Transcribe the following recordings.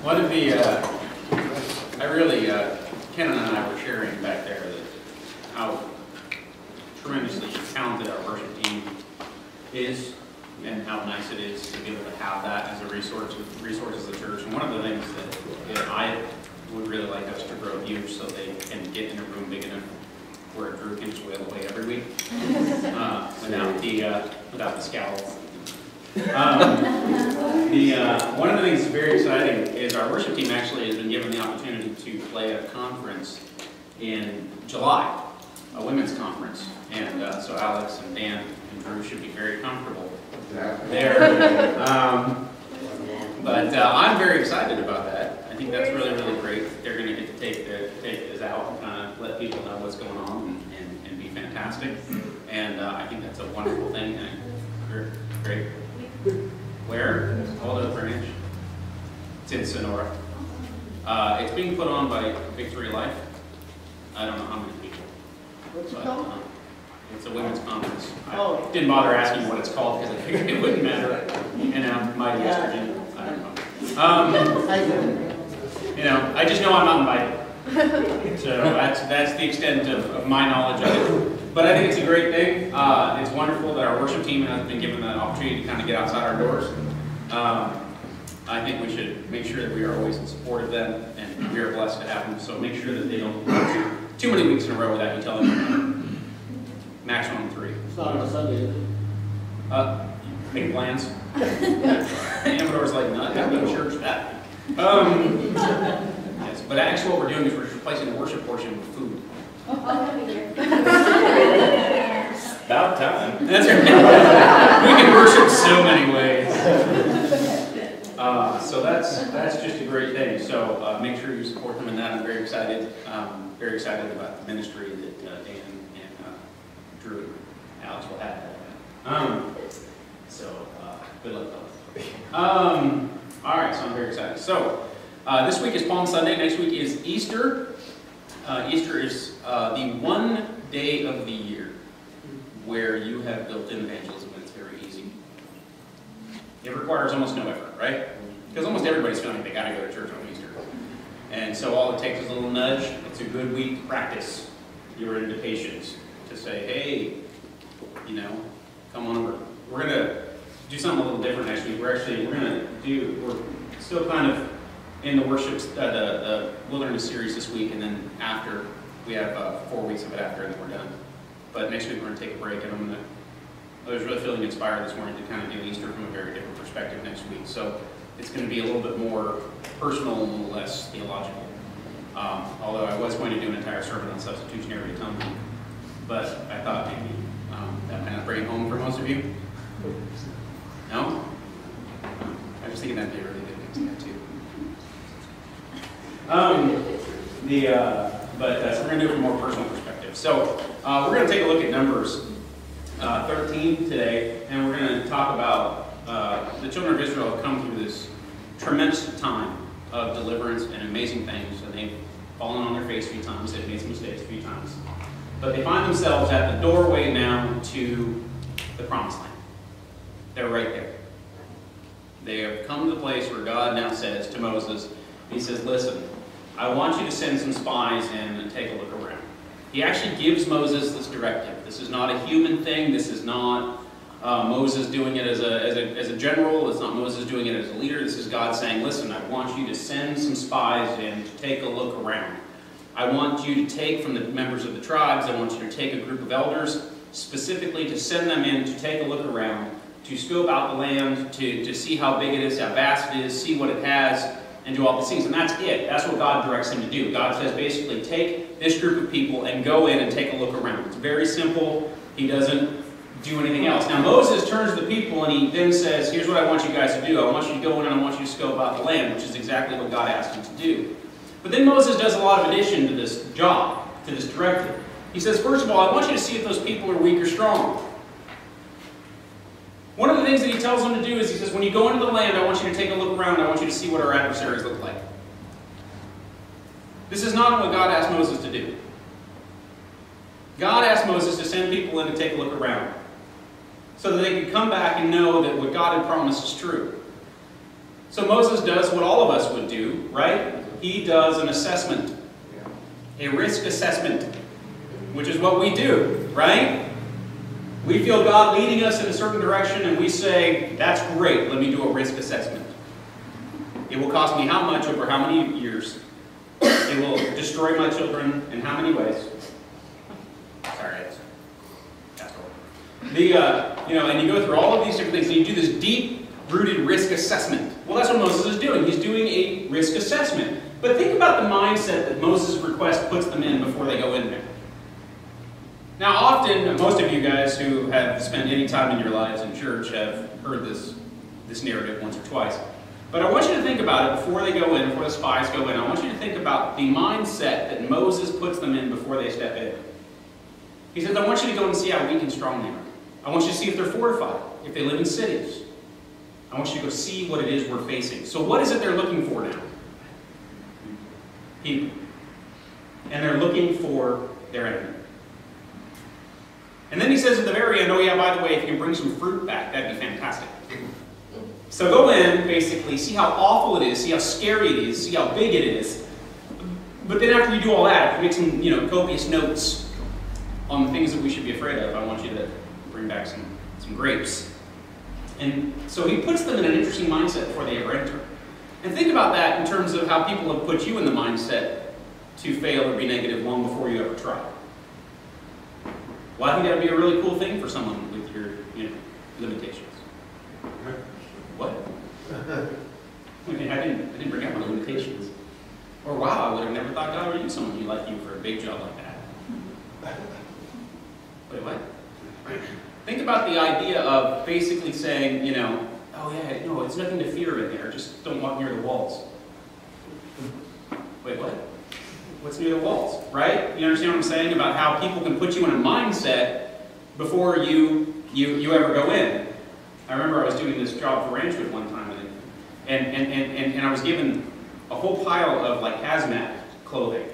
One of the, Ken and I were sharing back there that how tremendously talented our worship team is and how nice it is to be able to have that as a resource as a church. And one of the things that I would really like us to grow huge so they can get in a room big enough where Drew can just wail away every week without the scowls. One of the things that's very exciting is our worship team actually has been given the opportunity to play at a conference in July, a women's conference. And so Alex and Dan and Drew should be very comfortable there. But I'm very excited about that. I think that's really, really great. They're going to get to take this out and let people know what's going on and be fantastic. And I think that's a wonderful thing. And great. Where? Aldo Branch. It's in Sonora. It's being put on by Victory Life. I don't know how many people. What's it called? It's a women's conference. I didn't bother asking what it's called because I figured it wouldn't matter. Mighty West Virginia. I don't know. I just know I'm not invited. So that's the extent of my knowledge of it. But I think it's a great thing. It's wonderful that our worship team has been given that opportunity to kind of get outside our doors. I think we should make sure that we are always in support of them, and we are blessed to have them. So make sure that they don't go too many weeks in a row without you telling them. Maximum 3. It's not on a Sunday, is it? Make plans. Amador's like, no, I gotta go to church that week. Yes, but actually what we're doing is we're replacing the worship portion with food. About time. That's right. We can worship so many ways. So that's just a great thing. So make sure you support them in that. I'm very excited. Very excited about the ministry that Dan and Drew and Alex will have. Good luck, fellas. All right, so I'm very excited. So this week is Palm Sunday. Next week is Easter. Easter is the one day of the year where you have built-in evangelism, and it's very easy. It requires almost no effort, right? Because almost everybody's feeling like they got to go to church on Easter. And so all it takes is a little nudge. It's a good week to practice your invitations to say, hey, come on over. We're going to do something a little different next week. We're still kind of in the worship, the wilderness series this week, and then after, we have 4 weeks of it after, and then we're done. But next week we're going to take a break, and I was really feeling inspired this morning to kind of do Easter from a very different perspective next week. So it's going to be a little bit more personal and a little less theological. Although I was going to do an entire sermon on substitutionary atonement, but I thought maybe that might not bring it home for most of you. No? I was thinking that'd be a really good thing to get to. So we're going to do it from a more personal perspective. So we're going to take a look at Numbers 13 today, and we're going to talk about the children of Israel have come through this tremendous time of deliverance and amazing things, and they've fallen on their face a few times, they've made some mistakes a few times. But they find themselves at the doorway now to the Promised Land. They're right there. They have come to the place where God now says to Moses, he says, listen, I want you to send some spies in and take a look around. He actually gives Moses this directive. This is not a human thing. This is not Moses doing it as a general. It's not Moses doing it as a leader. This is God saying, listen, I want you to send some spies in to take a look around. I want you to take from the members of the tribes, I want you to take a group of elders, specifically to send them in to take a look around, to scope out the land, to see how big it is, how vast it is, see what it has, and do all these things. And that's it. That's what God directs him to do. God says basically take this group of people and go in and take a look around. It's very simple. He doesn't do anything else. Now Moses turns to the people and he then says, here's what I want you guys to do. I want you to go in and I want you to scope out the land, which is exactly what God asked him to do. But then Moses does a lot of addition to this job, to this directive. He says, first of all, I want you to see if those people are weak or strong. One of the things that he tells them to do is he says, when you go into the land, I want you to take a look around. I want you to see what our adversaries look like. This is not what God asked Moses to do. God asked Moses to send people in to take a look around so that they could come back and know that what God had promised is true. So Moses does what all of us would do, right? He does an assessment, a risk assessment, which is what we do, right? We feel God leading us in a certain direction and we say, that's great, let me do a risk assessment. It will cost me how much over how many years? It will destroy my children in how many ways? Sorry, that's all. And you go through all of these different things and you do this deep-rooted risk assessment. Well, that's what Moses is doing. He's doing a risk assessment. But think about the mindset that Moses' request puts them in before they go in there. Now, often, most of you guys who have spent any time in your lives in church have heard this narrative once or twice. But I want you to think about it before they go in, before the spies go in. I want you to think about the mindset that Moses puts them in before they step in. He says, I want you to go and see how weak and strong they are. I want you to see if they're fortified, if they live in cities. I want you to go see what it is we're facing. So what is it they're looking for now? People. And they're looking for their enemy. And then he says at the very end, oh yeah, by the way, if you can bring some fruit back, that'd be fantastic. So go in, basically, see how awful it is, see how scary it is, see how big it is. But then after you do all that, if you make some copious notes on the things that we should be afraid of, I want you to bring back some grapes. And so he puts them in an interesting mindset before they ever enter. And think about that in terms of how people have put you in the mindset to fail or be negative long before you ever try. Well, I think that would be a really cool thing for someone with your limitations. What? I didn't bring up my limitations. Or wow, I would have never thought God would use someone like you for a big job like that. Wait, what? Think about the idea of basically saying, oh yeah, no, it's nothing to fear in there. Just don't walk near the walls. Wait, what? What's near the walls, right? You understand what I'm saying about how people can put you in a mindset before you ever go in. I remember I was doing this job for Ranchwood one time, and I was given a whole pile of like hazmat clothing.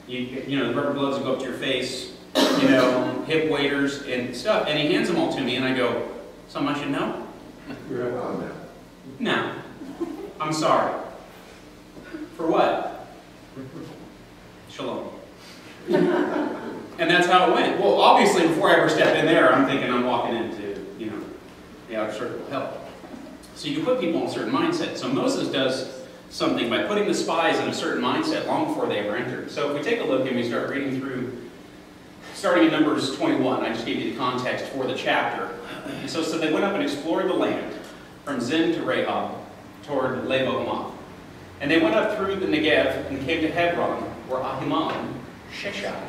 The rubber gloves that go up to your face, hip waders and stuff, and he hands them all to me, and I go, something I should know? No. I'm sorry. For what? Shalom. And that's how it went. Well, obviously, before I ever step in there, I'm thinking I'm walking into, the outer circle of hell. So you can put people in a certain mindset. So Moses does something by putting the spies in a certain mindset long before they ever entered. So if we take a look and we start reading through, starting in Numbers 21, I just gave you the context for the chapter. So they went up and explored the land from Zin to Rehob toward Lebo Hamath. And they went up through the Negev and came to Hebron, where Ahiman, Sheshai,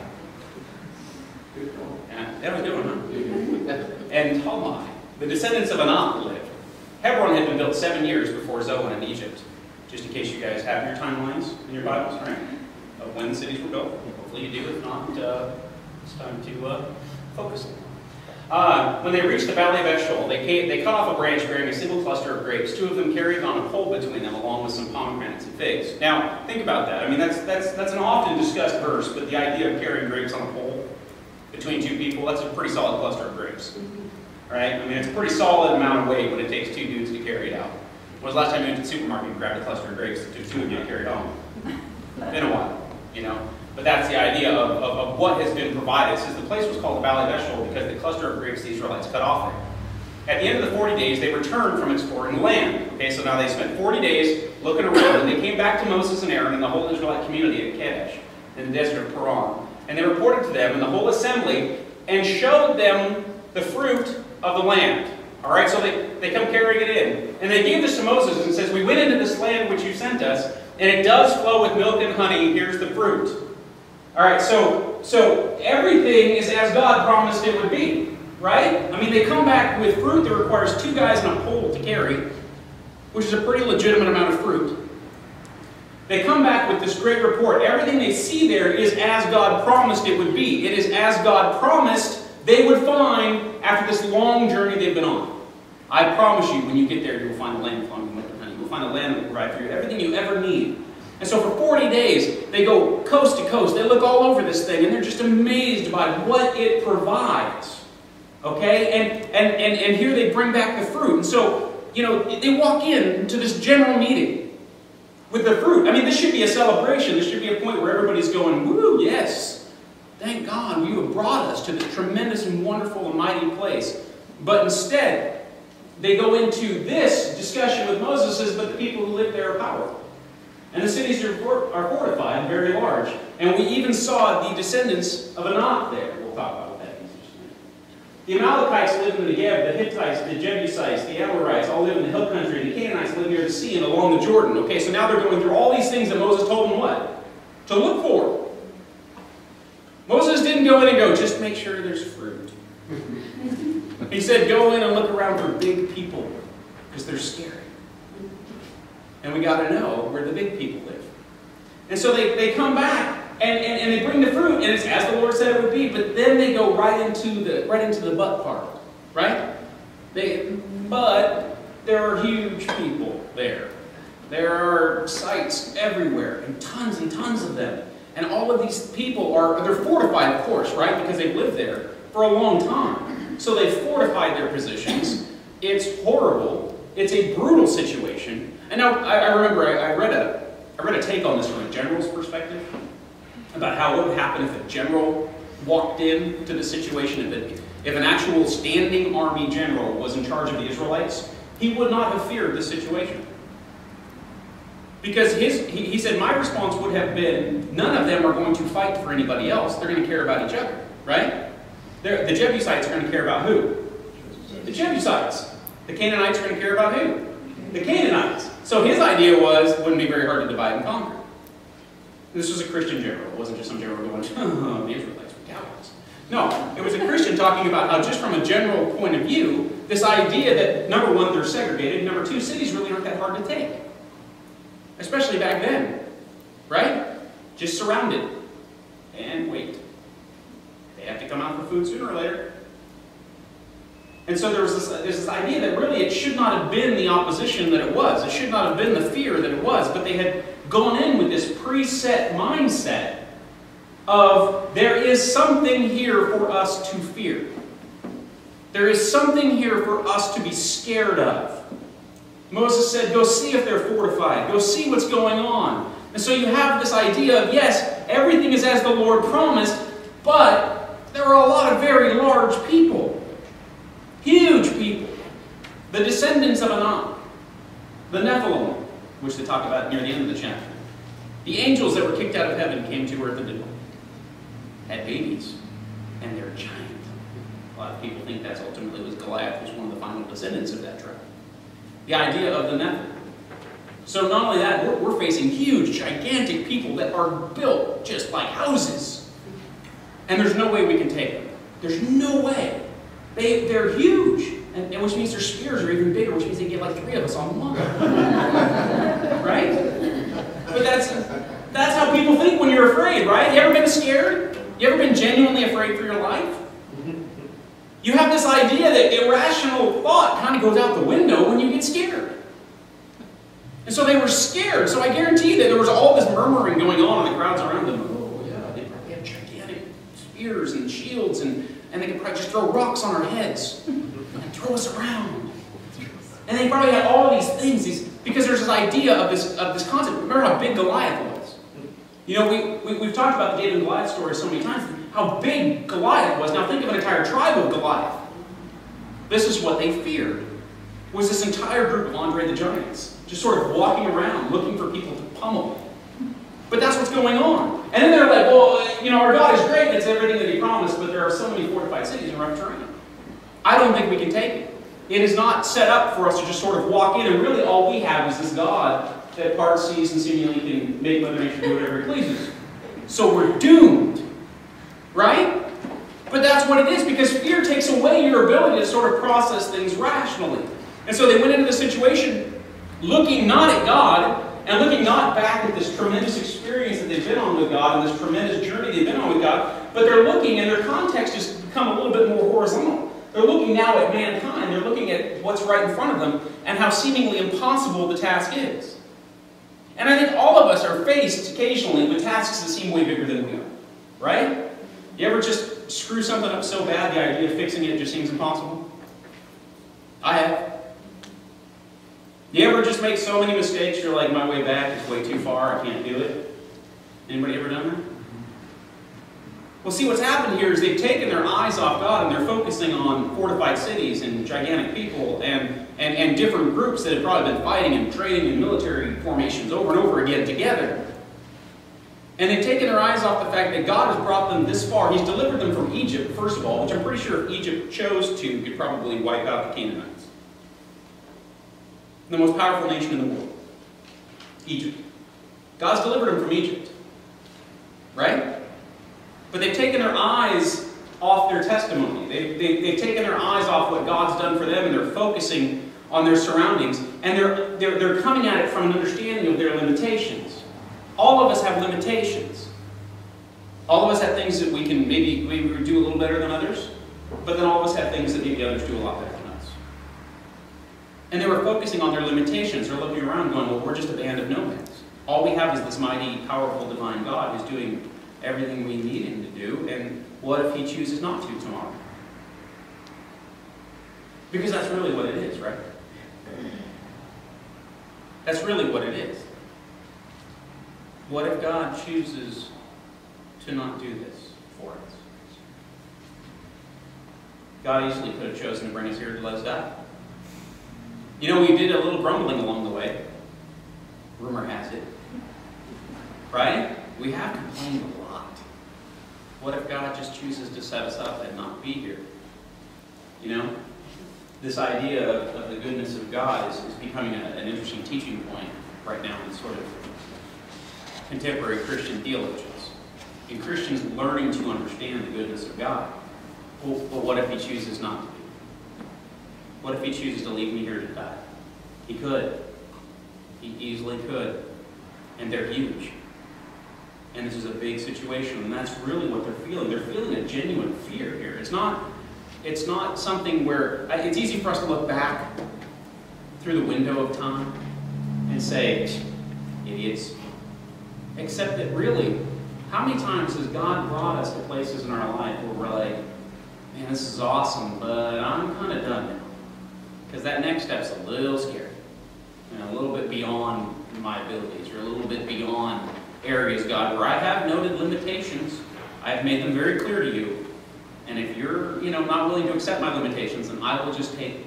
that was good one, huh? And Talmai, the descendants of Anak, lived. Hebron had been built 7 years before Zoan in Egypt. Just in case you guys have your timelines in your Bibles, right? Of when the cities were built. Hopefully you do. If not, it's time to focus. When they reached the valley of Eshcol, they cut off a branch bearing a single cluster of grapes. 2 of them carried on a pole between them, along with some pomegranates and figs. Now, think about that. I mean, that's an often discussed verse, but the idea of carrying grapes on a pole between 2 people, that's a pretty solid cluster of grapes. Right? I mean, it's a pretty solid amount of weight when it takes 2 dudes to carry it out. When was the last time you went to the supermarket and grabbed a cluster of grapes that 2 of you carried home? Been a while, But that's the idea of what has been provided. It says the place was called the Valley of Eshcol because the cluster of grapes the Israelites cut off there. At the end of the 40 days, they returned from exploring the land. Okay, so now they spent 40 days looking around, and they came back to Moses and Aaron and the whole Israelite community at Kadesh in the desert of Paran. And they reported to them and the whole assembly and showed them the fruit of the land. All right, so they come carrying it in. And they gave this to Moses and says, we went into this land which you sent us, and it does flow with milk and honey. Here's the fruit. All right, so everything is as God promised it would be, right? I mean, they come back with fruit that requires 2 guys and a pole to carry, which is a pretty legitimate amount of fruit. They come back with this great report. Everything they see there is as God promised it would be. It is as God promised they would find after this long journey they've been on. I promise you, when you get there, you will find the land flowing with milk and honey. You will find a land that will provide for you everything you ever need. And so for 40 days, they go coast to coast. They look all over this thing, and they're just amazed by what it provides. Okay? And here they bring back the fruit. And so they walk in to this general meeting with the fruit. I mean, this should be a celebration. This should be a point where everybody's going, woo, yes. Thank God you have brought us to this tremendous and wonderful and mighty place. But instead, they go into this discussion with Moses says, but the people who live there are powerful. And the cities are fortified and very large. And we even saw the descendants of Anak there. We'll talk about that in just a minute. The Amalekites live in the Negev, the Hittites, the Jebusites, the Amorites all live in the hill country. The Canaanites live near the sea and along the Jordan. Okay, so now they're going through all these things that Moses told them what? To look for. Moses didn't go in and go, just make sure there's fruit. He said, go in and look around for big people, because they're scary. And we got to know where the big people live. And so they come back, and they bring the fruit, and it's as the Lord said it would be, but then they go right into the but part, right? But there are huge people there. There are sites everywhere, and tons of them. And all of these people they're fortified, of course, right? Because they've lived there for a long time. So they've fortified their positions. It's horrible. It's a brutal situation. And now, I remember I read a take on this from a general's perspective about how what would happen if a general walked into the situation. If an actual standing army general was in charge of the Israelites, he would not have feared the situation. Because he said, my response would have been, none of them are going to fight for anybody else. They're going to care about each other, right? The Jebusites are going to care about who? The Jebusites. The Canaanites are going to care about who? The Canaanites. So his idea was, it wouldn't be very hard to divide and conquer. This was a Christian general. It wasn't just some general going, oh, the Israelites were cowards. No, it was a Christian talking about how, just from a general point of view, this idea that, number one, they're segregated, number two, cities really aren't that hard to take. Especially back then, right? Just surrounded and wait. They have to come out for food sooner or later. And so there's this idea that really it should not have been the opposition that it was. It should not have been the fear that it was. But they had gone in with this preset mindset of there is something here for us to fear. There is something here for us to be scared of. Moses said, go see if they're fortified. Go see what's going on. And so you have this idea of, yes, everything is as the Lord promised, but there are a lot of very large people. Huge people. The descendants of Anak. The Nephilim, which they talk about near the end of the chapter. The angels that were kicked out of heaven came to earth and did had babies. And they're giant. A lot of people think that's ultimately was Goliath, was one of the final descendants of that tribe. The idea of the Nephilim. So not only that, we're facing huge, gigantic people that are built just like houses. And there's no way we can take them. There's no way. They're huge. And which means their spears are even bigger, which means they get like 3 of us on one. Right? But that's how people think when you're afraid, right? You ever been scared? You ever been genuinely afraid for your life? You have this idea that irrational thought kind of goes out the window when you get scared. And so they were scared. So I guarantee that there was all this murmuring going on in the crowds around them. Oh, yeah, they probably have gigantic spears and shields, and they could probably just throw rocks on our heads and throw us around. And they probably had all these things, because there's this idea of this concept. Remember how big Goliath was. You know, we've talked about the David and Goliath story so many times. How big Goliath was. Now think of an entire tribe of Goliath. This is what they feared. Was this entire group of Andre the Giants. Just sort of walking around looking for people to pummel. But that's what's going on. And then they're like, well, you know, our God is great. It's everything that he promised, but there are so many fortified cities and rough terrain. I don't think we can take it. It is not set up for us to just sort of walk in, and really all we have is this God that parts seas and seemingly can make Mother Nature do whatever he pleases. So we're doomed. Right? But that's what it is, because fear takes away your ability to sort of process things rationally. And so they went into the situation looking not at God, and looking not back at this tremendous experience that they've been on with God, and this tremendous journey they've been on with God, but they're looking, and their context has become a little bit more horizontal. They're looking now at mankind, they're looking at what's right in front of them, and how seemingly impossible the task is. And I think all of us are faced occasionally with tasks that seem way bigger than we are. Right? You ever just screw something up so bad the idea of fixing it just seems impossible? I have. You ever just make so many mistakes, you're like, my way back is way too far, I can't do it? Anybody ever done that? Well, see, what's happened here is they've taken their eyes off God and they're focusing on fortified cities and gigantic people and different groups that have probably been fighting and training in military formations over and over again together. And they've taken their eyes off the fact that God has brought them this far. He's delivered them from Egypt, first of all, which I'm pretty sure if Egypt chose to, could probably wipe out the Canaanites. The most powerful nation in the world. Egypt. God's delivered them from Egypt. Right? But they've taken their eyes off their testimony. They've taken their eyes off what God's done for them, and they're focusing on their surroundings. And they're coming at it from an understanding of their limitations. All of us have limitations. All of us have things that we can maybe do a little better than others, but then all of us have things that maybe others do a lot better than us. And they were focusing on their limitations. They're looking around going, well, we're just a band of nomads. All we have is this mighty, powerful, divine God who's doing everything we need him to do, and what if he chooses not to tomorrow? Because that's really what it is, right? That's really what it is. What if God chooses to not do this for us? God easily could have chosen to bring us here to let us die. You know, we did a little grumbling along the way. Rumor has it. Right? We have complained a lot. What if God just chooses to set us up and not be here? You know? This idea of the goodness of God is becoming an interesting teaching point right now in sort of contemporary Christian theologians. And Christians learning to understand the goodness of God. Well, what if he chooses not to be? What if he chooses to leave me here to die? He could. He easily could. And they're huge. And this is a big situation, and that's really what they're feeling. They're feeling a genuine fear here. It's not something where it's easy for us to look back through the window of time and say, idiots. Except that really, how many times has God brought us to places in our life where we're like, man, this is awesome, but I'm kind of done now. Because that next step's a little scary. A little bit beyond my abilities, or a little bit beyond areas, God, where I have noted limitations. I have made them very clear to you. And if you're, not willing to accept my limitations, then I will just take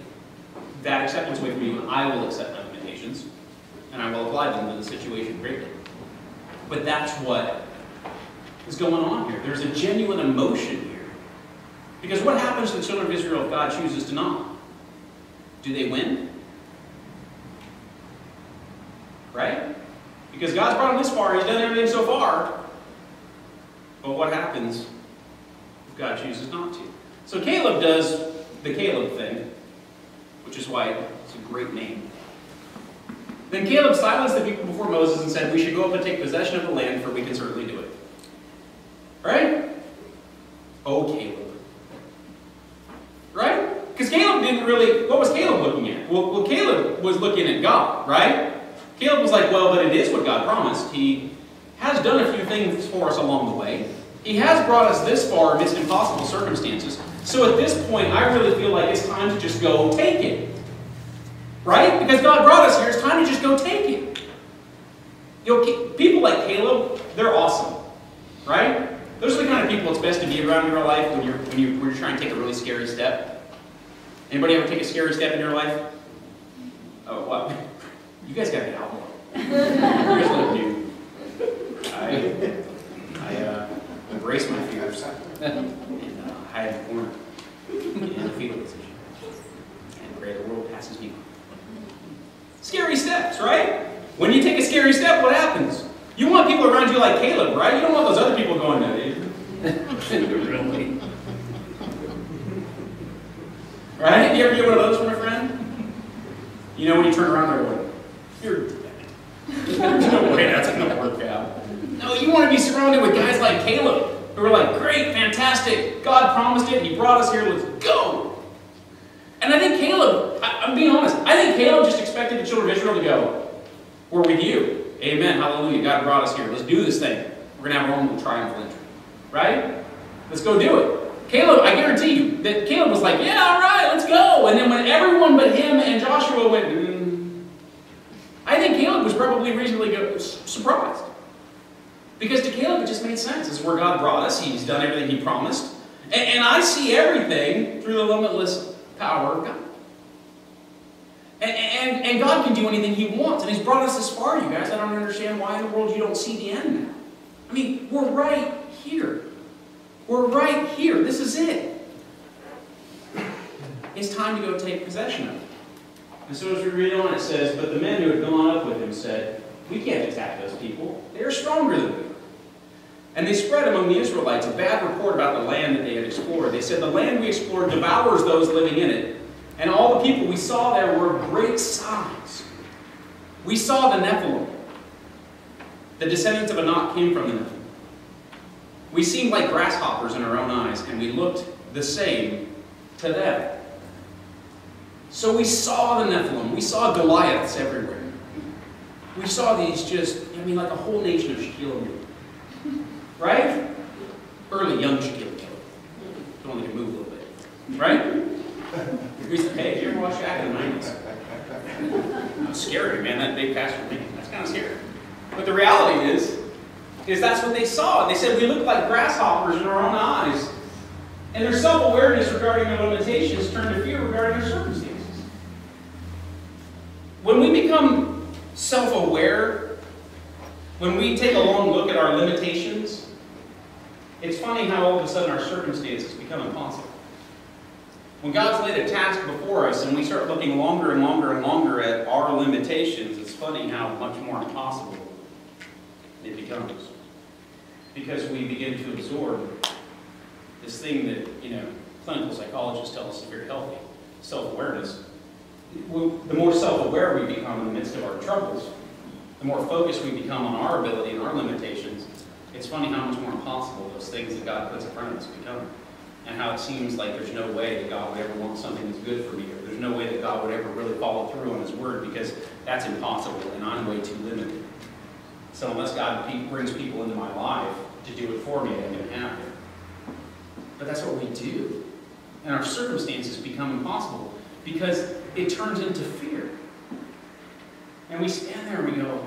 that acceptance away from you, and I will accept my limitations, and I will apply them to the situation greatly. But that's what is going on here. There's a genuine emotion here. Because what happens to the children of Israel if God chooses to not? Do they win? Right? Because God's brought them this far, he's done everything so far. But what happens if God chooses not to? So Caleb does the Caleb thing, which is why it's a great name. Then Caleb silenced the people before Moses and said, we should go up and take possession of the land, for we can certainly do it. Right? Oh, Caleb. Right? Because Caleb didn't really, what was Caleb looking at? Well, Caleb was looking at God, right? Caleb was like, well, but it is what God promised. He has done a few things for us along the way. He has brought us this far amidst impossible circumstances. So at this point, I really feel like it's time to just go take it. Right? Because God brought us here, it's time to just go take it. People like Caleb, they're awesome. Right? Those are the kind of people it's best to be around in your life when you're trying to take a really scary step. Anybody ever take a scary step in your life? Oh, what? You guys got to get out more. You guys look new. I embrace my fears and hide in the corner in the fetal position and pray the world passes me by. Scary steps, right? When you take a scary step, what happens? You want people around you like Caleb, right? You don't want those other people going, really? Right? You ever get one of those from a friend? You know when you turn around, they're going, you're there's no way that's going to work out. No, you want to be surrounded with guys like Caleb, who are like, great, fantastic, God promised it, he brought us here, let's go. And I think Caleb, I'm being honest, I think Caleb just expected the children of Israel to go, we're with you. Amen, hallelujah, God brought us here, let's do this thing. We're going to have our own little triumphal entry. Right? Let's go do it. Caleb, I guarantee you that Caleb was like, yeah, all right, let's go. And then when everyone but him and Joshua went, I think Caleb was probably reasonably surprised. Because to Caleb it just made sense. This is where God brought us. He's done everything He promised. And I see everything through the limitless power of God. And God can do anything He wants. And He's brought us this far, you guys. I don't understand why in the world you don't see the end now. I mean, we're right here. We're right here. This is it. It's time to go take possession of it. And so as we read on, it says, "But the men who had gone up with him said, 'We can't attack those people. They are stronger than we are.' And they spread among the Israelites a bad report about the land that they had explored. They said, 'The land we explored devours those living in it. And all the people we saw there were of great size. We saw the Nephilim. The descendants of Anak came from the Nephilim. We seemed like grasshoppers in our own eyes, and we looked the same to them.'" So we saw the Nephilim. We saw Goliaths everywhere. We saw these like a whole nation of Shaquille O'Neal. Right? Early young Shaquille O'Neal. The one that can move a little bit. Right? Hey, did you ever watch Shaq in the 90s? That was scary, man. That big pass for me. That's kind of scary. But the reality is that's what they saw. They said, "We look like grasshoppers in our own eyes." And their self-awareness regarding their limitations turned to fear regarding their circumstances. When we become self-aware, when we take a long look at our limitations, it's funny how all of a sudden our circumstances become impossible. When God's laid a task before us and we start looking longer and longer and longer at our limitations, it's funny how much more impossible it becomes. Because we begin to absorb this thing that, clinical psychologists tell us is very healthy, self-awareness. The more self-aware we become in the midst of our troubles, the more focused we become on our ability and our limitations, it's funny how much more impossible those things that God puts in front of us become. And how it seems like there's no way that God would ever want something that's good for me, or there's no way that God would ever really follow through on His word, because that's impossible and I'm way too limited. So unless God brings people into my life to do it for me, it ain't going to happen. But that's what we do. And our circumstances become impossible because it turns into fear. And we stand there and we go, no.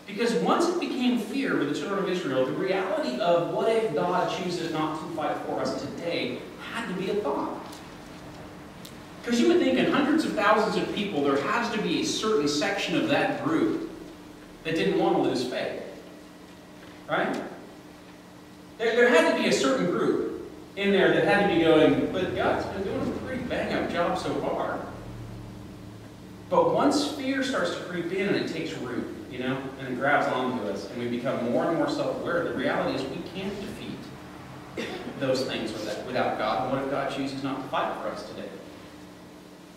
Because once it became fear with the children of Israel, the reality of what if God chooses not to fight for us today had to be a thought. Because you would think in hundreds of thousands of people, there has to be a certain section of that group that didn't want to lose faith. Right? There had to be a certain group in there that had to be going, but God's been doing a pretty bang-up job so far. But once fear starts to creep in and it takes root, and it grabs onto us, and we become more and more self-aware, the reality is we can't defeat those things without God. And what if God chooses not to fight for us today?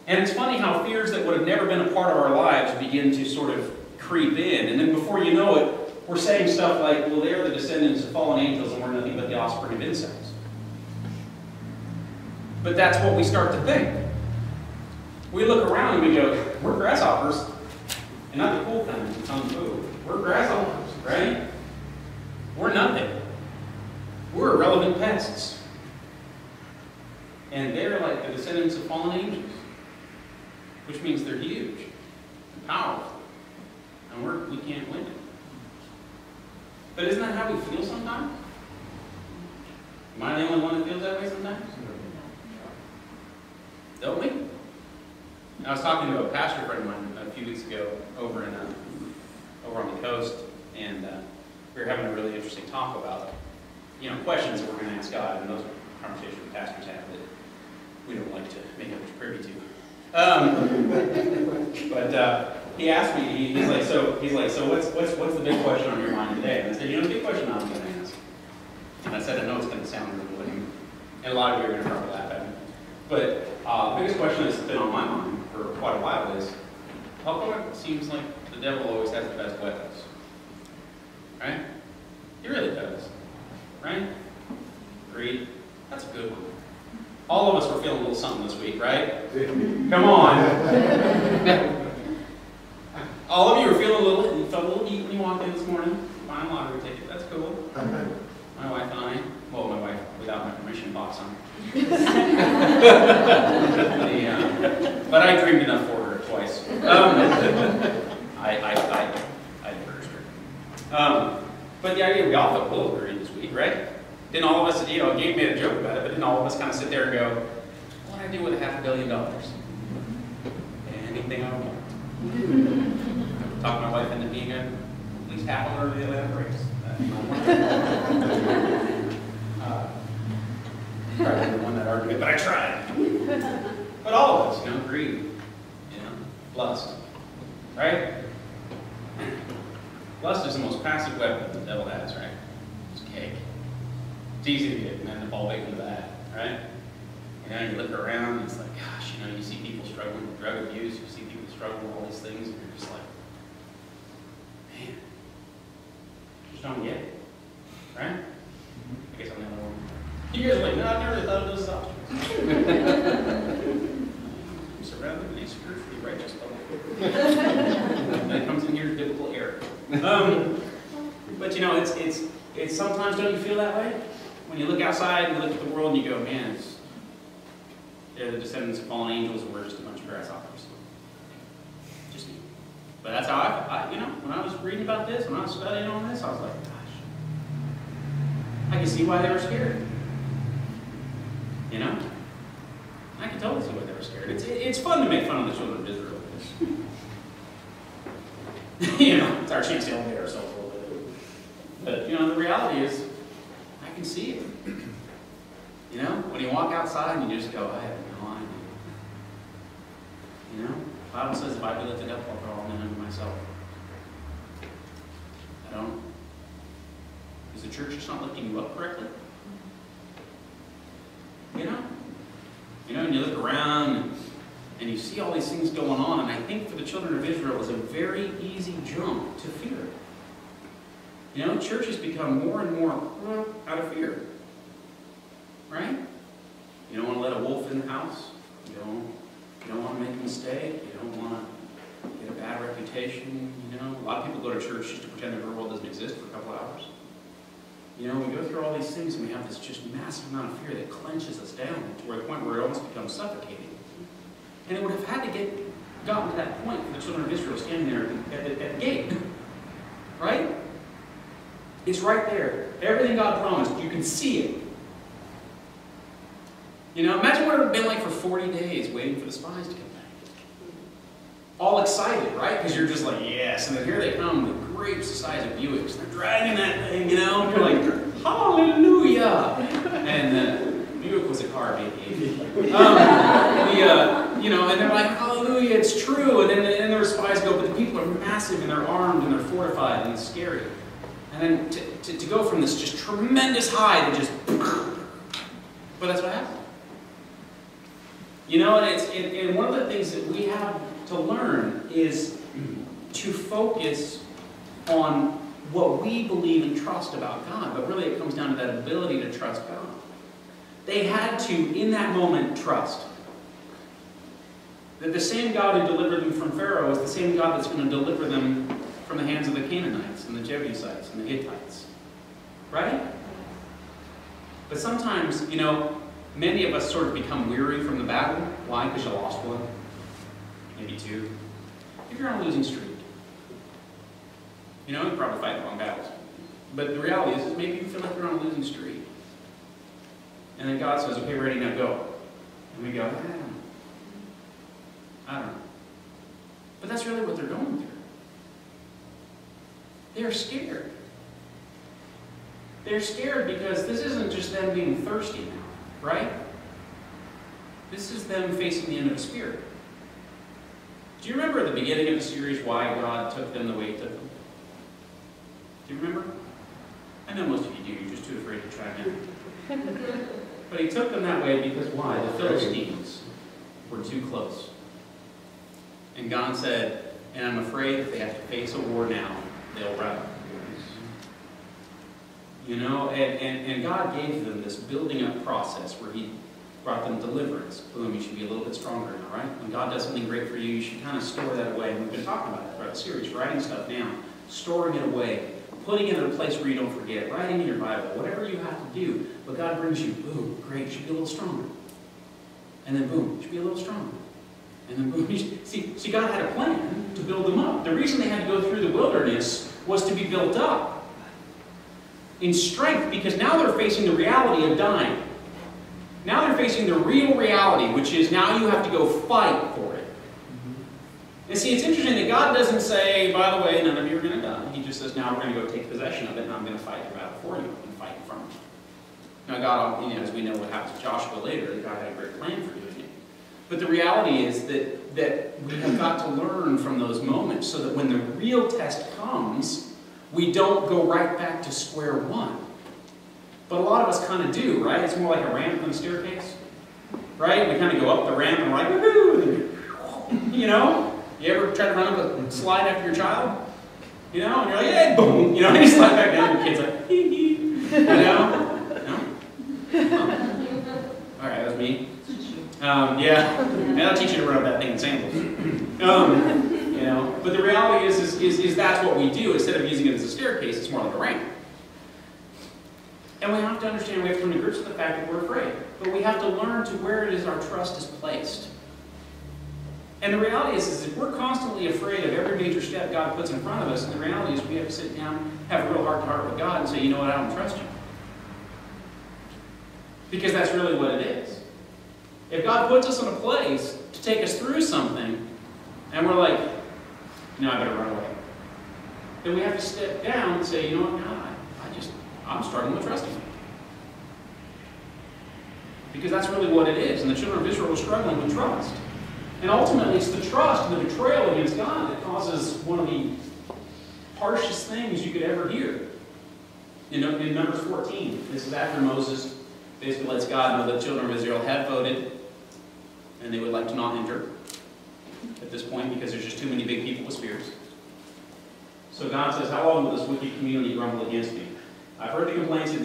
And it's funny how fears that would have never been a part of our lives begin to sort of creep in. And then before you know it, we're saying stuff like, well, they're the descendants of fallen angels and we're nothing but the offspring of insects. But that's what we start to think. We look around and we go, we're grasshoppers. And not the cool kind of kung fu. We're grasshoppers, right? We're nothing. We're irrelevant pests. And they're like the descendants of fallen angels. Which means they're huge and powerful. And we can't win it. But isn't that how we feel sometimes? Am I the only one that feels that way sometimes? Don't we? I was talking to a pastor friend of mine a few weeks ago over on the coast, and we were having a really interesting talk about questions that we're going to ask God, and those are conversations that pastors have that we don't like to make others privy to. But he asked me, he's like, so what's the big question on your mind today? And I said, the big question I'm going to ask. And I said, I know it's going to sound really lame, and a lot of you are going to probably laugh at me. But the biggest question that's been on my mind for quite a while is, how come it seems like the devil always has the best weapons? Right? He really does. Right? Greed. That's a good one. All of us were feeling a little something this week, right? Come on. All of you were feeling you felt a little heat when you walked in this morning. Buying a lottery ticket. That's cool. My wife and I, well, my wife without my permission bought some. But I dreamed enough for her twice. place. I encouraged her. But the idea, we all felt a little worried this week, right? Didn't all of us, Gabe made a joke about it, but didn't all of us kind of sit there and go, what do I do with $500 million? Anything I want. Talk my wife into being at least half owner of the Atlanta Braves. Probably won that argument, but I tried. But all of us, greed, lust, right? Lust is the most passive weapon the devil has, right? It's cake. It's easy to get, man, to fall victim to that, right? You look around, and it's like, gosh, you see people struggling with drug abuse, you see people struggling with all these things, and you're just like, man, just don't get it, right? I guess I'm the other one. You guys are like, no, I've never thought of those options. I'm surrounded with a spiritually righteous public. That comes in here as biblical error. But it's sometimes, don't you feel that way? When you look outside and you look at the world and you go, man, they're the descendants of fallen angels and we're just a bunch of grasshoppers. Just me. But that's how I when I was reading about this, when I was studying on this, I was like, gosh, I can see why they were scared. I can totally see why they were scared. It's fun to make fun of the children of Israel. It's our chance to elevate ourselves a little bit. But, the reality is, I can see it. When you walk outside and you just go, I have no idea. The Bible says if I be lifted up, I'll draw all men unto myself. I don't. Is the church just not lifting you up correctly? And you look around and you see all these things going on, and I think for the children of Israel it was a very easy jump to fear. Churches become more and more out of fear. Right? You don't want to let a wolf in the house. You don't want to make a mistake. You don't want to get a bad reputation. A lot of people go to church just to pretend the world doesn't exist for a couple hours. We go through all these things and we have this just massive amount of fear that clenches us down to the point where it almost becomes suffocating. And it would have had to gotten to that point for the children of Israel standing there at the gate. Right? It's right there. Everything God promised, you can see it. Imagine what it would have been like for 40 days waiting for the spies to come back. All excited, right? Because you're just like, yes. And then here they come with grapes the size of Buicks. They're dragging that thing, and you're like, hallelujah. And Buick was a car, maybe. And they're like, hallelujah, it's true. And then their spies go, but the people are massive, and they're armed, and they're fortified, and it's scary. And then to go from this just tremendous high to just, but that's what happened. And one of the things that we have to learn is to focus on what we believe and trust about God. But really it comes down to that ability to trust God. They had to, in that moment, trust that the same God who delivered them from Pharaoh is the same God that's going to deliver them from the hands of the Canaanites and the Jebusites and the Hittites. Right? But sometimes, many of us sort of become weary from the battle. Why? Because you lost one. Maybe two. If you're on a losing streak. You probably fight the wrong battles. But the reality is maybe you feel like you're on a losing streak. And then God says, okay, ready, now go. And we go, I don't know. But that's really what they're going through. They're scared. They're scared because this isn't just them being thirsty now, right? This is them facing the end of the Spirit. Do you remember at the beginning of the series why God took them the way He took them? Do you remember? I know most of you do. You're just too afraid to chime in. But He took them that way because why? The Philistines were too close. And God said, and I'm afraid if they have to face a war now, they'll run. And God gave them this building up process where He brought them deliverance. Boom, you should be a little bit stronger now, right? When God does something great for you, you should kind of store that away. And we've been talking about that throughout the series, writing stuff down, storing it away, putting it in a place where you don't forget, writing in your Bible, whatever you have to do. But God brings you, boom, great, you should be a little stronger. And then boom, you should be a little stronger. And then, see, God had a plan to build them up. The reason they had to go through the wilderness was to be built up in strength, because now they're facing the reality of dying. Now they're facing the real reality, which is now you have to go fight for it. And see, it's interesting that God doesn't say, by the way, none of you are going to die. He just says, now we're going to go take possession of it, and I'm going to fight your battle for you and fight from you. Now God, as we know what happens to Joshua later, God had a great plan for doing it. But the reality is that we have got to learn from those moments so that when the real test comes, we don't go right back to square one. But a lot of us kind of do, right? It's more like a ramp than a staircase, right? We kind of go up the ramp and we're like, woohoo! You know? You ever try to run up a slide after your child? You know? And you're like, yeah, boom! You know, and you slide back down and your kid's like, hee hee. You know? No? All right, that was me. Yeah. And I'll teach you to run up that thing in sandals. You know? But the reality is that's what we do. Instead of using it as a staircase, it's more like a ramp. And we have to understand, we have to come to grips with the fact that we're afraid. But we have to learn to where it is our trust is placed. And the reality is if we're constantly afraid of every major step God puts in front of us, and the reality is we have to sit down, have a real heart-to-heart with God and say, you know what, I don't trust you. Because that's really what it is. If God puts us in a place to take us through something, and we're like, no, I better run away, then we have to step down and say, you know what, God, I'm struggling with trusting you. Because that's really what it is. And the children of Israel were struggling with trust. And ultimately, it's the trust and the betrayal against God that causes one of the harshest things you could ever hear. In Numbers 14, this is after Moses basically lets God know that the children of Israel had voted and they would like to not enter at this point because there's just too many big people with spears. So God says, how long will this wicked community grumble against me? I've heard the complaints of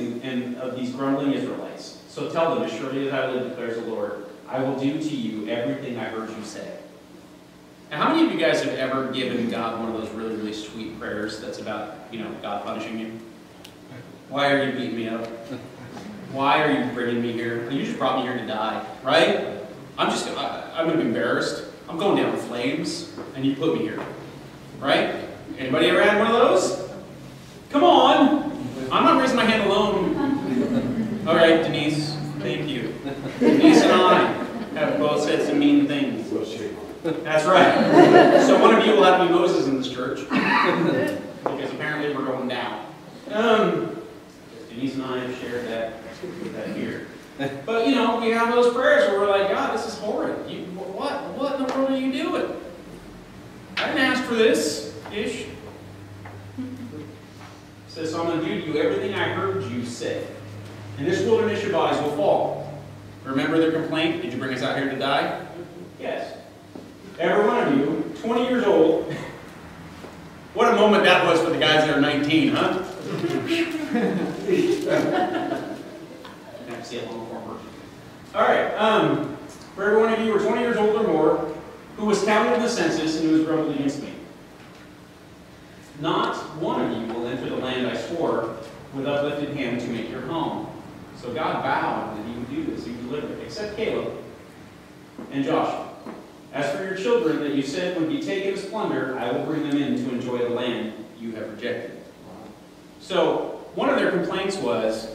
these grumbling Israelites. So tell them, as surely as I live, declares the Lord, I will do to you everything I heard you say. Now, how many of you guys have ever given God one of those really, really sweet prayers that's about, God punishing you? Why are you beating me up? Why are you bringing me here? You just brought me here to die, right? I'm going to be embarrassed. I'm going down in flames, and you put me here, right? Anybody ever had one of those? Come on! I'm not raising my hand alone. All right, Denise, thank you. Denise and I have both said some mean things. That's right. So one of you will have to be Moses in this church. Because apparently we're going down. Denise and I have shared that here. But, we have those prayers where we're like, God, this is horrid. What in the world are you doing? I didn't ask for this-ish. Says, so I'm going to do to you everything I heard you say. And this wilderness your bodies will fall. Remember their complaint? Did you bring us out here to die? Yes. Every one of you, 20 years old. What a moment that was for the guys that are 19, huh? I have to see it long forward. All right. For every one of you who were 20 years old or more, who was counted in the census and who was grumbled against me. Not one of you will enter the land I swore with uplifted hand to make your home. So God vowed that he would do this, he would deliver it, except Caleb and Joshua. As for your children that you said would be taken as plunder, I will bring them in to enjoy the land you have rejected. So one of their complaints was,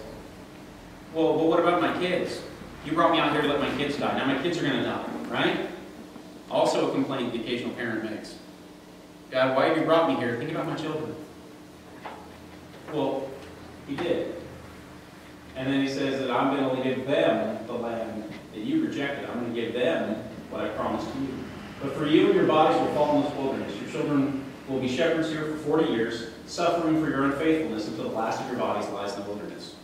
well, but what about my kids? You brought me out here to let my kids die. Now my kids are going to die, right? Also a complaint the occasional parent makes. God, why have you brought me here? Think about my children. Well, he did. And then he says that I'm going to give them the land that you rejected. I'm going to give them what I promised to you. But for you and your bodies will fall in this wilderness. Your children will be shepherds here for 40 years, suffering for your unfaithfulness until the last of your bodies lies in the wilderness.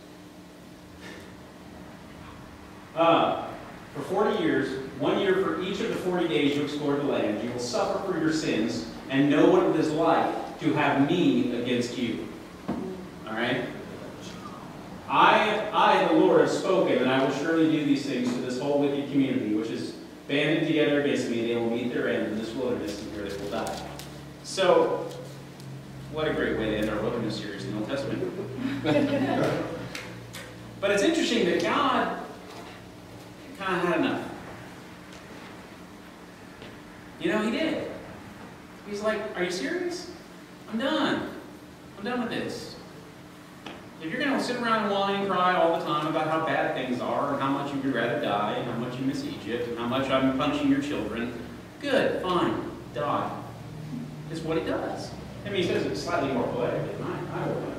For 40 years, 1 year for each of the 40 days you explored the land, you will suffer for your sins and know what it is like to have me against you. All right? I, the Lord, have spoken, and I will surely do these things to this whole wicked community, which is banded together against me. They will meet their end in this wilderness, and here they will die. So, what a great way to end our wilderness series in the Old Testament. But it's interesting that God kind of had enough. You know, he did. He's like, are you serious? I'm done. I'm done with this. If you're going to sit around and whine and cry all the time about how bad things are and how much you would rather die and how much you miss Egypt and how much I'm punishing your children, good, fine, die. It's what he does. I mean, he says it's slightly more poetic than I would.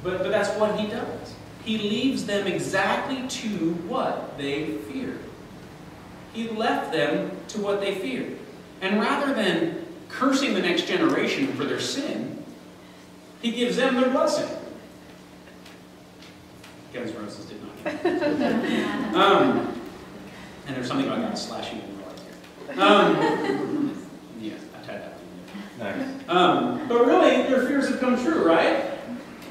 But that's what he does. He leaves them exactly to what they feared. He left them to what they feared. And rather than cursing the next generation for their sin, he gives them their blessing. Guns N' Roses did not. And there's something about God slashing in the cards here. Yes, I tried that one. Nice. But really, their fears have come true, right?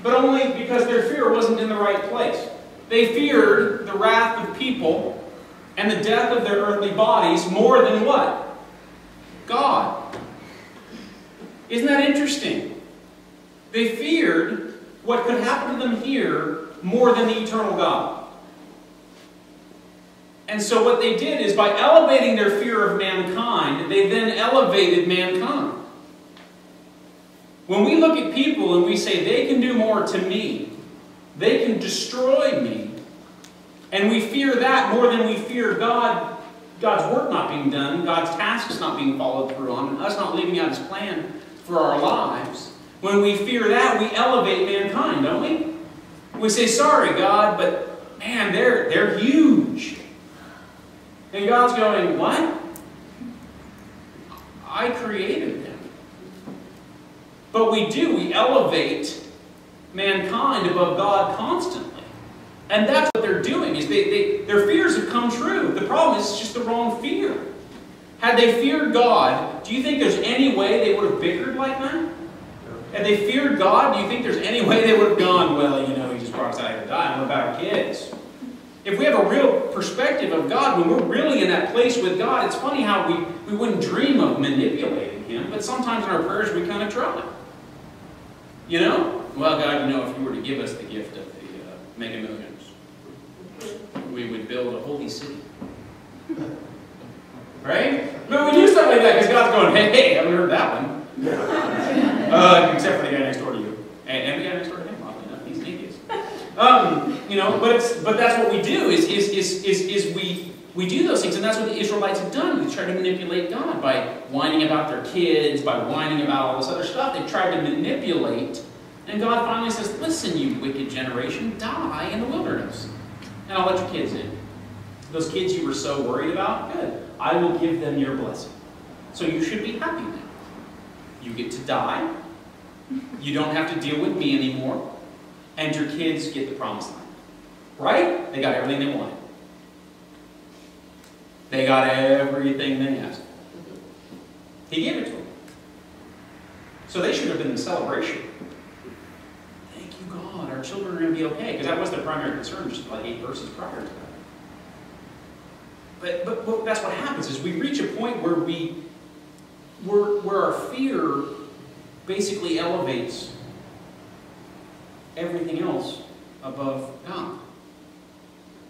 But only because their fear wasn't in the right place. They feared the wrath of people and the death of their earthly bodies more than what? God. Isn't that interesting? They feared what could happen to them here more than the eternal God. And so what they did is, by elevating their fear of mankind, they then elevated mankind. When we look at people and we say, they can do more to me, they can destroy me, and we fear that more than we fear God, God's work not being done, God's tasks not being followed through on, and us not living out His plan for our lives, when we fear that, we elevate mankind, don't we? We say, sorry, God, but man, they're huge. And God's going, what? I created them. But we elevate mankind above God constantly. And that's what they're doing, is their fears have come true. The problem is it's just the wrong fear. Had they feared God, do you think there's any way they would have bickered like that? Had they feared God, do you think there's any way they would have gone, well, you know, He just brought us out here to die, and what about our kids? If we have a real perspective of God, when we're really in that place with God, it's funny how we wouldn't dream of manipulating Him, but sometimes in our prayers we kind of try. You know? Well, God, you know, if you were to give us the gift of the Mega Millions, we would build a holy city. Right? But we do stuff like that because God's going, hey, I haven't heard that one. Except for the guy next door to you. And the guy next door to him, oddly enough, he's an atheist. You know, but that's what we do, is we do those things, and that's what the Israelites have done. They tried to manipulate God by whining about their kids, by whining about all this other stuff. They tried to manipulate, and God finally says, listen, you wicked generation, die in the wilderness, and I'll let your kids in. Those kids you were so worried about, good. I will give them your blessing. So you should be happy now. You get to die. You don't have to deal with me anymore. And your kids get the promised land. Right? They got everything they wanted. They got everything they asked for. He gave it to them. So they should have been in celebration. Thank you, God. Our children are going to be okay. Because that was their primary concern just like 8 verses prior to that. But that's what happens, is we reach a point where where our fear basically elevates everything else above God.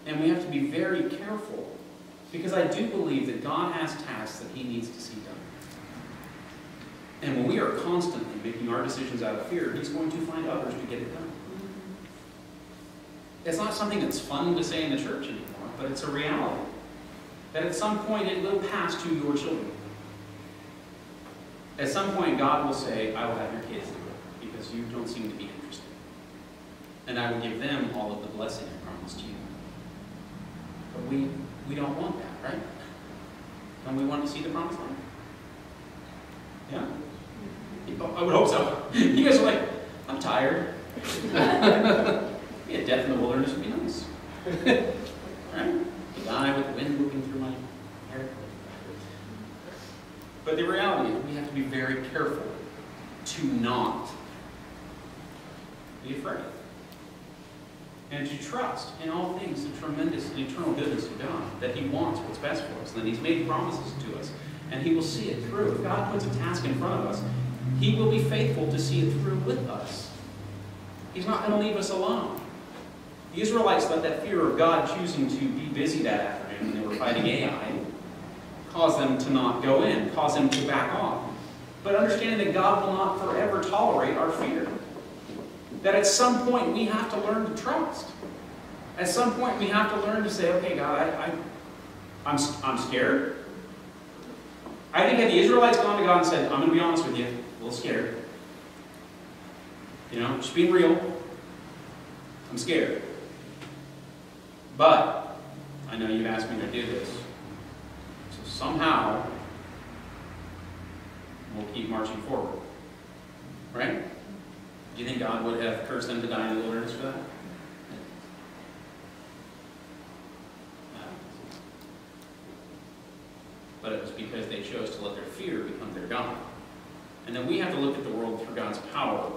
And we have to be very careful, because I do believe that God has tasks that He needs to see done. And when we are constantly making our decisions out of fear, He's going to find others to get it done. It's not something that's fun to say in the church anymore, but it's a reality. That at some point it will pass to your children. At some point God will say, I will have your kids do it, because you don't seem to be interested. And I will give them all of the blessing I promised you. But we don't want that, right? Don't we want to see the promised land? Yeah? I would hope so. You guys are like, I'm tired. Yeah, death in the wilderness would be nice. Right? To die with the wind moving through my hair. But the reality is, we have to be very careful to not be afraid. And to trust in all things the tremendous and eternal goodness of God, that He wants what's best for us, and that He's made promises to us, and He will see it through. If God puts a task in front of us, He will be faithful to see it through with us. He's not going to leave us alone. The Israelites let that fear of God choosing to be busy that afternoon when they were fighting Ai cause them to not go in, cause them to back off. But understanding that God will not forever tolerate our fear. That at some point we have to learn to trust. At some point we have to learn to say, okay, God, I'm scared. I think had the Israelites gone to God and said, I'm going to be honest with you, a little scared. You know, just being real. I'm scared. But I know you've asked me to do this. So somehow we'll keep marching forward. Right? Do you think God would have cursed them to die in the wilderness for that? But it was because they chose to let their fear become their God. And then we have to look at the world through God's power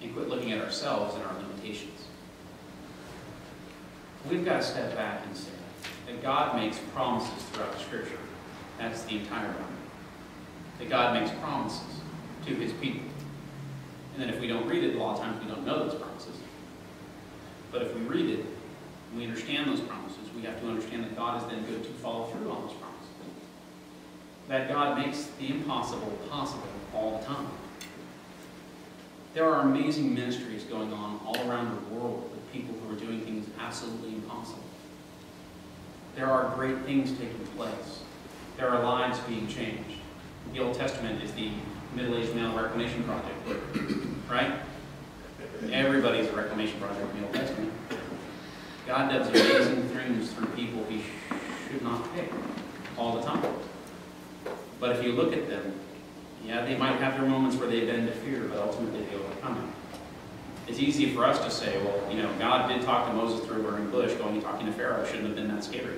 and quit looking at ourselves and our limitations. We've got to step back and say that God makes promises throughout the Scripture. That's the entire Bible. That God makes promises to His people. And then if we don't read it, a lot of times we don't know those promises. But if we read it, and we understand those promises, we have to understand that God is then good to follow through on those promises. That God makes the impossible possible all the time. There are amazing ministries going on all around the world with people who are doing things absolutely impossible. There are great things taking place. There are lives being changed. The Old Testament is the middle-aged male reclamation project, right? Everybody's a reclamation project in the Old Testament. God does amazing things through people He should not pick all the time. But if you look at them, yeah, they might have their moments where they bend to fear, but ultimately they overcome it. It's easy for us to say, well, you know, God did talk to Moses through a burning bush, going and talking to Pharaoh shouldn't have been that scary.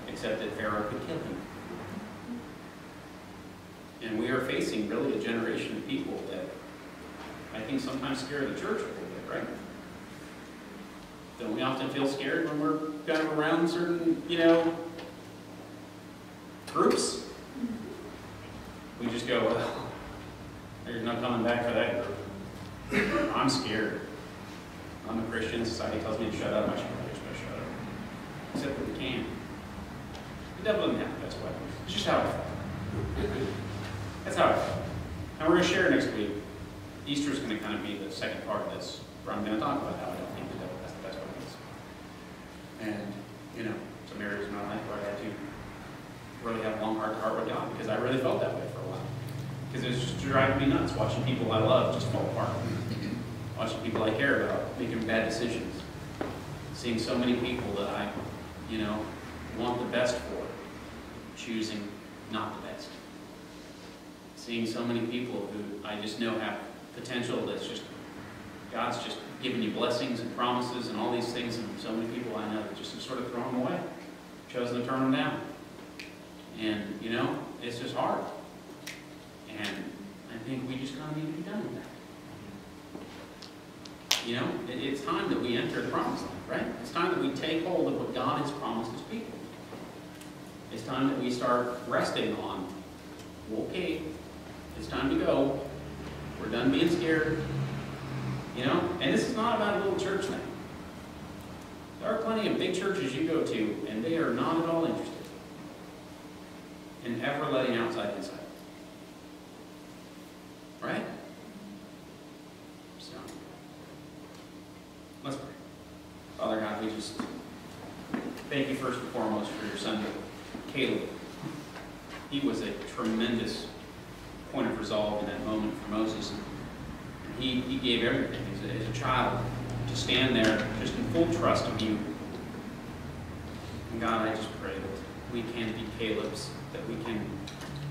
Except that Pharaoh could kill him. And we are facing really a generation of people that I think sometimes scare the church a little bit, right? Don't we often feel scared when we're kind of around certain, you know, groups? We just go, well, there's no coming back for that group. I'm scared. I'm a Christian. Society tells me to shut up. I should probably just shut up. Except that we can. The devil doesn't have the best weapons. It's just how I felt. That's how I felt. And we're going to share next week. Easter is going to kind of be the second part of this, where I'm going to talk about how I don't think the devil has the best weapons. And, you know, some areas of my life where I had to really have a long heart-to-heart with God, because I really felt that way for a while. Because it was just driving me nuts, watching people I love just fall apart. Watching people I care about making bad decisions. Seeing so many people that I, you know, want the best for, choosing not the best. Seeing so many people who I just know have potential that's just, God's just giving you blessings and promises and all these things, and so many people I know that just have sort of thrown them away, chosen to turn them down. And, you know, it's just hard. And I think we just kind of need to be done with that. You know, it's time that we enter the promised land, right? It's time that we take hold of what God has promised His people. It's time that we start resting on, okay, it's time to go. We're done being scared. You know, and this is not about a little church thing. There are plenty of big churches you go to, and they are not at all interested in ever letting outside inside. Right? So, let's pray. Father God, we just thank you first and foremost for your son, Caleb. He was a tremendous point of resolve in that moment for Moses. And he gave everything as a child to stand there just in full trust of you. And God, I just pray that we can be Caleb's, that we can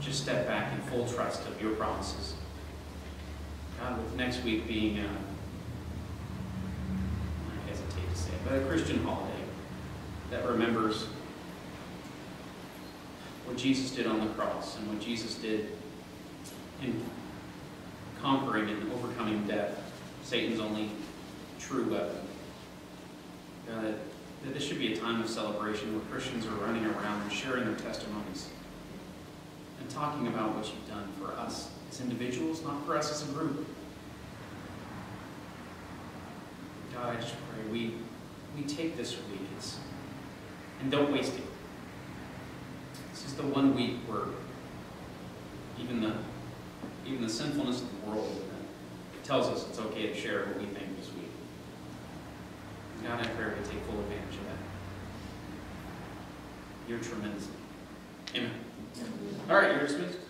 just step back in full trust of your promises. God, with next week being, I hesitate to say it, but a Christian holiday that remembers what Jesus did on the cross and what Jesus did in conquering and overcoming death, Satan's only true weapon. God, that this should be a time of celebration where Christians are running around and sharing their testimonies and talking about what you've done for us as individuals, not for us as a group. God, I just pray we take this week and don't waste it. It's Just the 1 week where even the sinfulness of the world tells us it's okay to share what we think this week. God, I pray we take full advantage of that. You're tremendous. Amen. All right, you're dismissed.